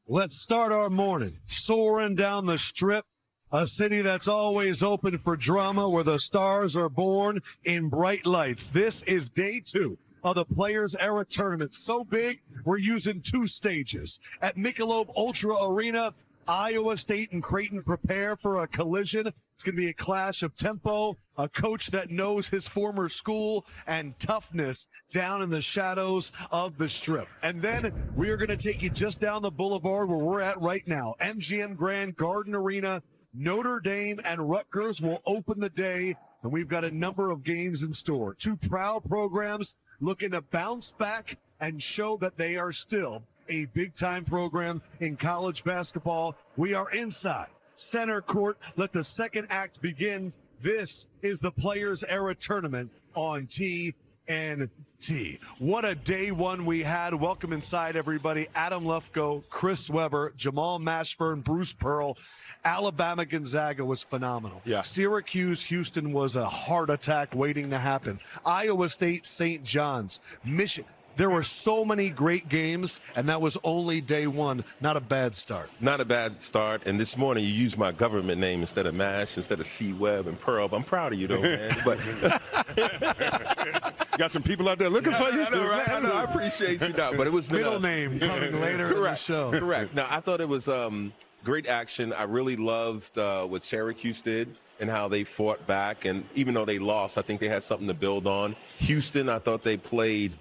Let's start our morning soaring down the Strip, a city that's always open for drama, where the stars are born in bright lights. This is day 2 of the Players Era Tournament. So big, we're using 2 stages. At Michelob Ultra Arena, Iowa State and Creighton prepare for a collision. It's going to be a clash of tempo, a coach that knows his former school, and toughness down in the shadows of the Strip. And then we are going to take you just down the boulevard where we're at right now. MGM Grand Garden Arena, Notre Dame and Rutgers will open the day, and we've got a number of games in store. 2 proud programs looking to bounce back and show that they are still a big-time program in college basketball. We are inside center court. Let the second act begin. This is the Players Era Tournament on TNT. What a day 1 we had. Welcome inside, everybody. Adam Lefkoe, Chris Webber, Jamal Mashburn, Bruce Pearl. Alabama Gonzaga was phenomenal. Yeah. Syracuse Houston was a heart attack waiting to happen. Iowa State St. John's, Michigan. There were so many great games, and that was only day 1. Not a bad start. Not a bad start. And this morning you used my government name instead of Mash, instead of C. Webb and Pearl. I'm proud of you, though, man. But got some people out there looking for you. I know, right? I know. I appreciate you, Doc. But it was middle name coming later in the show. Correct. Now, I thought it was great action. I really loved what Syracuse did and how they fought back. And even though they lost, I think they had something to build on. Houston, I thought they played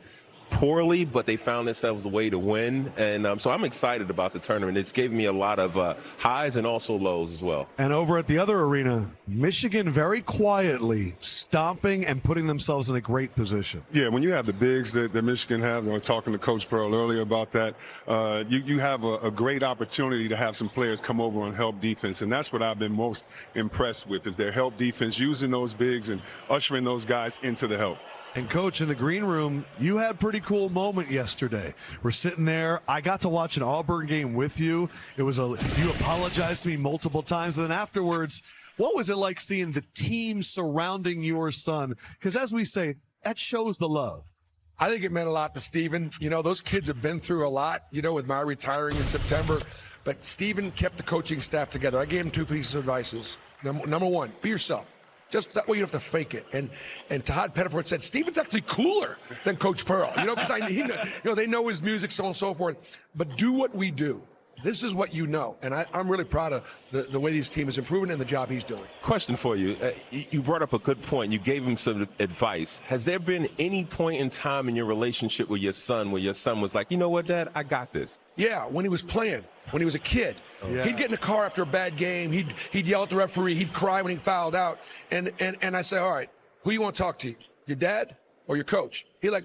poorly, but they found themselves a way to win. And so I'm excited about the tournament. It's given me a lot of highs and also lows as well. And over at the other arena, Michigan very quietly stomping and putting themselves in a great position. Yeah, when you have the bigs that Michigan have, I was talking to Coach Pearl earlier about that, you have a great opportunity to have some players come over and help defense. And that's what I've been most impressed with, is their help defense, using those bigs and ushering those guys into the help. And, Coach, in the green room, you had a pretty cool moment yesterday. We're sitting there. I got to watch an Auburn game with you. You apologized to me multiple times. And then afterwards, what was it like seeing the team surrounding your son? Because, as we say, that shows the love. I think it meant a lot to Steven. You know, those kids have been through a lot, with my retiring in September. But Steven kept the coaching staff together. I gave him 2 pieces of advice. Number 1, be yourself. Just that way you don't have to fake it. And Todd Pettiford said, Steven's actually cooler than Coach Pearl, because they know his music, so on and so forth. But do what we do. This is what you know. And I'm really proud of the way this team is improving and the job he's doing. Question for you. You brought up a good point. You gave him some advice. Has there been any point in time in your relationship with your son where your son was like, you know what, Dad, I got this? Yeah, when he was playing, when he was a kid. Yeah. He'd get in the car after a bad game. He'd yell at the referee. He'd cry when he fouled out. And I say, all right, who you want to talk to? Your dad or your coach? He like,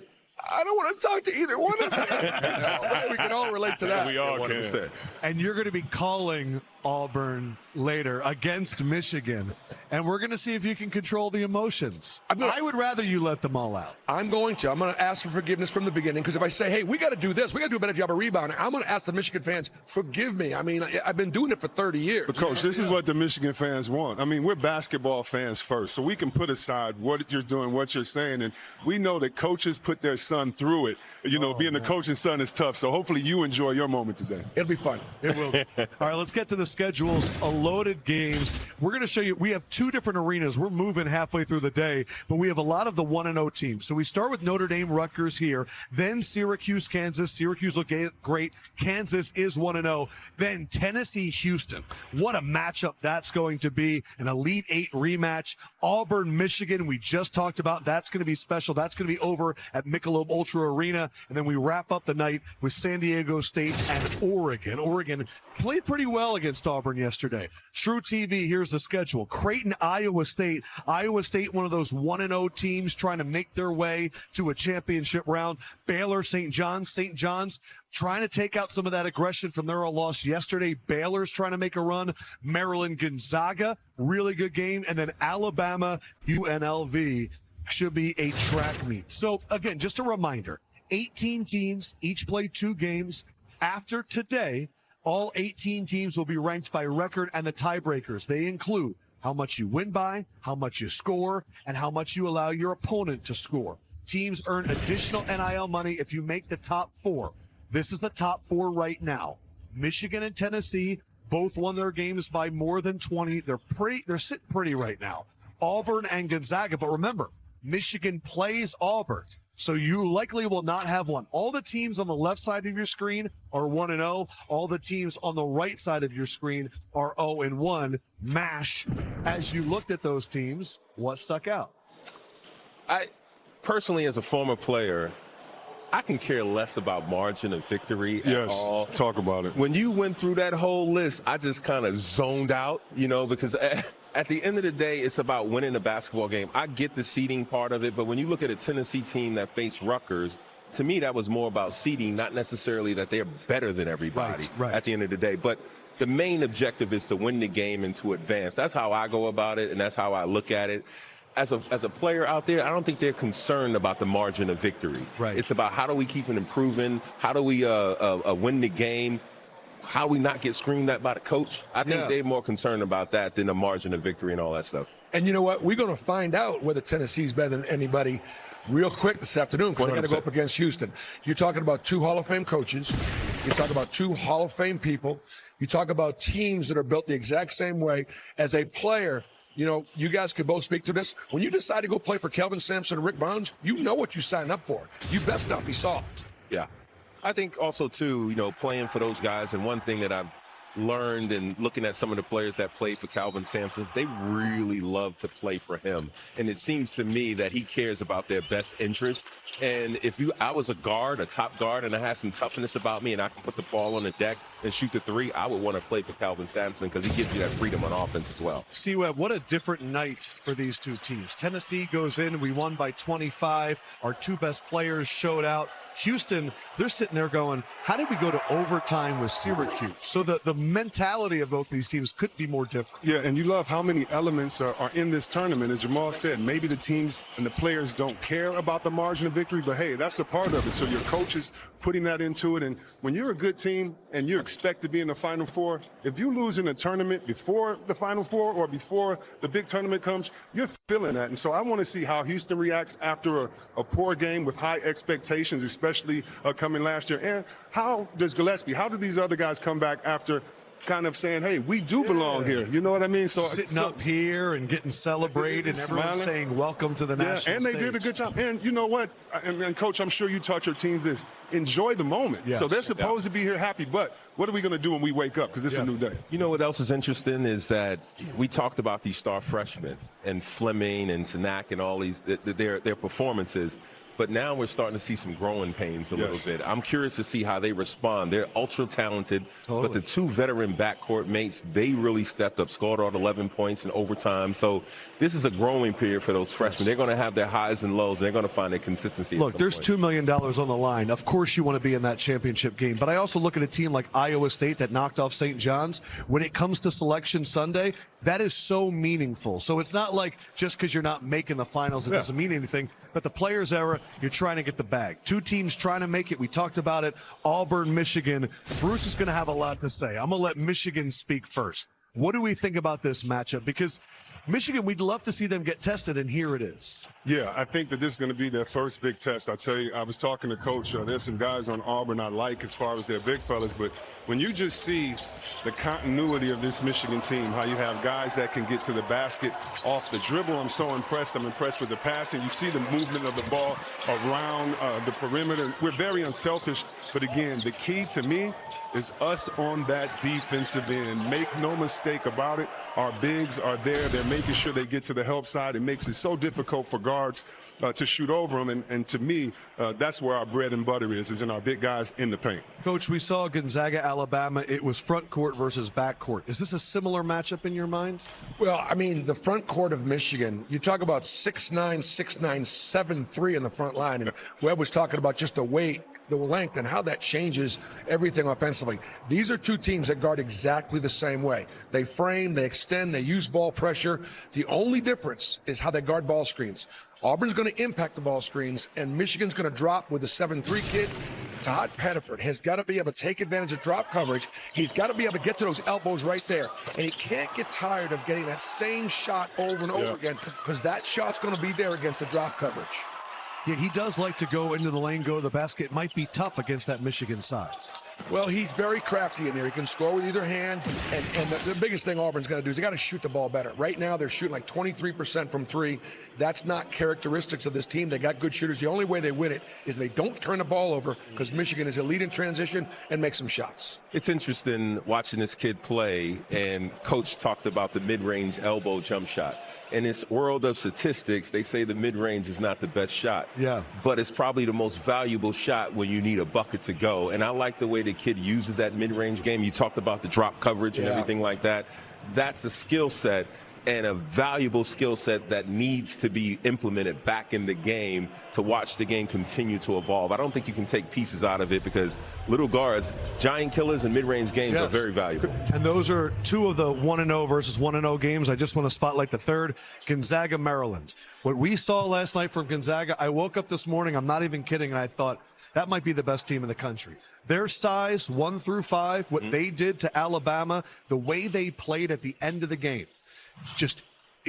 I don't want to talk to either one of them. We can all relate to that. We all can. And you're going to be calling Auburn later against Michigan. And we're going to see if you can control the emotions. I would rather you let them all out. I'm going to ask for forgiveness from the beginning, because if I say, hey, we got to do this, we got to do a better job of rebounding, I'm going to ask the Michigan fans, forgive me. I mean, I've been doing it for 30 years. But, Coach, this is what the Michigan fans want. I mean, we're basketball fans first, so we can put aside what you're doing, what you're saying, and we know that coaches put their son through it. Being the coach's son is tough, so hopefully you enjoy your moment today. It'll be fun. It will be. All right, let's get to the schedules. A loaded games. We're going to show you, we have 2 different arenas. We're moving halfway through the day, but we have a lot of the 1-0 teams. So we start with Notre Dame, Rutgers here, then Syracuse, Kansas. Syracuse look great. Kansas is 1-0. Then Tennessee, Houston. What a matchup that's going to be. An Elite 8 rematch. Auburn, Michigan, we just talked about. That's going to be special. That's going to be over at Michelob Ultra Arena. And then we wrap up the night with San Diego State and Oregon. Oregon played pretty well against Auburn yesterday. truTV, here's the schedule. Creighton, Iowa State. Iowa State, one of those 1-0 teams trying to make their way to a championship round. Baylor, St. John's. St. John's trying to take out some of that aggression from their loss yesterday. Baylor's trying to make a run. Maryland, Gonzaga, really good game. And then Alabama, UNLV should be a track meet. So, again, just a reminder, 18 teams, each play 2 games. After today, all 18 teams will be ranked by record, and the tiebreakers, they include how much you win by, how much you score, and how much you allow your opponent to score. Teams earn additional NIL money if you make the top 4. This is the top 4 right now. Michigan and Tennessee both won their games by more than 20. They're sitting pretty right now. Auburn and Gonzaga, but remember, Michigan plays Auburn, so you likely will not have one. All the teams on the left side of your screen are 1-0. All the teams on the right side of your screen are 0-1. MASH, as you looked at those teams, what stuck out? I personally, as a former player, I can care less about margin of victory at all. Talk about it. When you went through that whole list, I just kind of zoned out, because at the end of the day, it's about winning a basketball game. I get the seeding part of it, but when you look at a Tennessee team that faced Rutgers, to me, that was more about seeding, not necessarily that they're better than everybody at the end of the day. But the main objective is to win the game and to advance. That's how I go about it, and that's how I look at it. As a player out there, I don't think they're concerned about the margin of victory. It's about how do we keep it improving, how do we win the game, how do we not get screamed at by the coach. I think they're more concerned about that than the margin of victory and all that stuff. And you know what? We're going to find out whether Tennessee's better than anybody real quick this afternoon, because they're going to go up against Houston. You're talking about 2 Hall of Fame coaches. You talk about 2 Hall of Fame people. You talk about teams that are built the exact same way. As a player, you guys could both speak to this. When you decide to go play for Kelvin Sampson and Rick Barnes, you know what you sign up for. You best not be soft. Yeah. I think also, too, playing for those guys, and one thing that I've learned and looking at some of the players that played for Calvin Sampson, they really love to play for him. And it seems to me that he cares about their best interest. And if I was a guard, a top guard, and I had some toughness about me and I can put the ball on the deck and shoot the 3, I would want to play for Calvin Sampson because he gives you that freedom on offense as well. C-Web, what a different night for these 2 teams. Tennessee goes in, we won by 25. Our 2 best players showed out. Houston, they're sitting there going, how did we go to overtime with Syracuse? So the mentality of both these teams could be more different. Yeah, and you love how many elements are in this tournament. As Jamal said, maybe the teams and the players don't care about the margin of victory, but hey, that's a part of it. So your coach is putting that into it. And when you're a good team and you expect to be in the Final Four, if you lose in a tournament before the Final Four or before the big tournament comes, you're feeling that. And so I want to see how Houston reacts after a poor game with high expectations, especially coming last year. And how does Gillespie, how do these other guys come back after kind of saying, hey, we do belong here? You know what I mean? So sitting up here and getting celebrated and everyone saying welcome to the national and they stage. did a good job. And you know what? And Coach, I'm sure you taught your teams this. Enjoy the moment. Yes. So they're supposed to be here happy, but what are we going to do when we wake up? Because it's a new day. You know what else is interesting is that we talked about these star freshmen and Fleming and Tanak and all these, their performances. But now we're starting to see some growing pains a little bit. I'm curious to see how they respond. They're ultra talented, but the 2 veteran backcourt mates, they really stepped up, scored all 11 points in overtime. So this is a growing period for those freshmen. They're going to have their highs and lows, and they're going to find their consistency. Look, there's $2 million on the line. Of course you want to be in that championship game. But I also look at a team like Iowa State that knocked off St. John's. When it comes to Selection Sunday, that is so meaningful. So it's not like just because you're not making the finals, it doesn't mean anything. But the players' era, you're trying to get the bag. 2 teams trying to make it. We talked about it. Auburn, Michigan. Bruce is going to have a lot to say. I'm going to let Michigan speak first. What do we think about this matchup? Because Michigan, we'd love to see them get tested, and here it is. Yeah, I think that this is going to be their first big test. I tell you, I was talking to Coach. There's some guys on Auburn I like as far as their big fellas, but when you just see the continuity of this Michigan team, how you have guys that can get to the basket off the dribble, I'm so impressed. I'm impressed with the passing. You see the movement of the ball around the perimeter. We're very unselfish, but again, the key to me is us on that defensive end. Make no mistake about it. Our bigs are there. They're making sure they get to the help side. It makes it so difficult for guards to shoot over them. And to me, that's where our bread and butter is in our big guys in the paint. Coach, we saw Gonzaga, Alabama. It was front court versus back court. Is this a similar matchup in your mind? Well, I mean, the front court of Michigan, you talk about 6'9", 6'9", 7'3" in the front line. And Webb was talking about just the weight, the length, and how that changes everything offensively. These are 2 teams that guard exactly the same way. They frame, they extend, they use ball pressure. The only difference is how they guard ball screens. Auburn's going to impact the ball screens, and Michigan's going to drop with the 7'3" kid. Todd Pettiford has got to be able to take advantage of drop coverage. He's got to be able to get to those elbows right there. And he can't get tired of getting that same shot over and over again, because that shot's going to be there against the drop coverage. Yeah, he does like to go into the lane, go to the basket. It might be tough against that Michigan size. Well, he's very crafty in there. He can score with either hand. And the biggest thing Auburn's got to do is they got to shoot the ball better. Right now, they're shooting like 23% from three. That's not characteristics of this team. They got good shooters. The only way they win it is they don't turn the ball over, because Michigan is elite in transition and makes some shots. It's interesting watching this kid play, and Coach talked about the mid-range elbow jump shot. In this world of statistics, they say the mid-range is not the best shot. Yeah. But it's probably the most valuable shot when you need a bucket to go. And I like the way the kid uses that mid-range game. You talked about the drop coverage and everything like that. That's a skill set, and a valuable skill set that needs to be implemented back in the game to watch the game continue to evolve. I don't think you can take pieces out of it, because little guards, giant killers, and mid-range games are very valuable. And those are two of the 1-0 versus 1-0 games. I just want to spotlight the third, Gonzaga, Maryland. What we saw last night from Gonzaga, I woke up this morning, I'm not even kidding, and I thought that might be the best team in the country. Their size, 1 through 5, what they did to Alabama, the way they played at the end of the game, just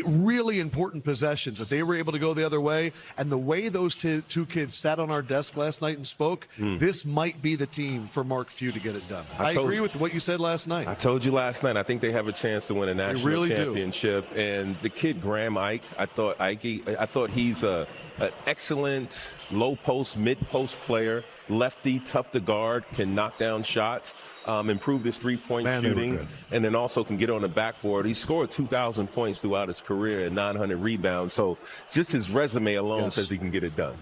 really important possessions that they were able to go the other way. And the way those two kids sat on our desk last night and spoke, this might be the team for Mark Few to get it done. I agree with what you said last night. I told you last night, I think they have a chance to win a national championship. And the kid Graham Ike, I thought he's an excellent low post, mid post player. Lefty, tough to guard, can knock down shots, improve his three-point shooting, and then also can get on the backboard. He scored 2,000 points throughout his career and 900 rebounds. So just his resume alone says he can get it done.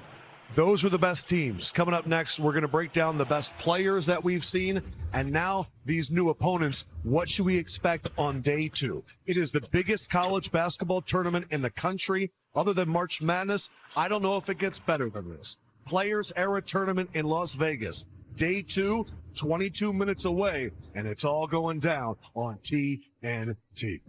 Those are the best teams. Coming up next, we're going to break down the best players that we've seen, and now these new opponents. What should we expect on day 2? It is the biggest college basketball tournament in the country. Other than March Madness, I don't know if it gets better than this. Players Era Tournament in Las Vegas. Day 2, 22 minutes away, and it's all going down on TNT.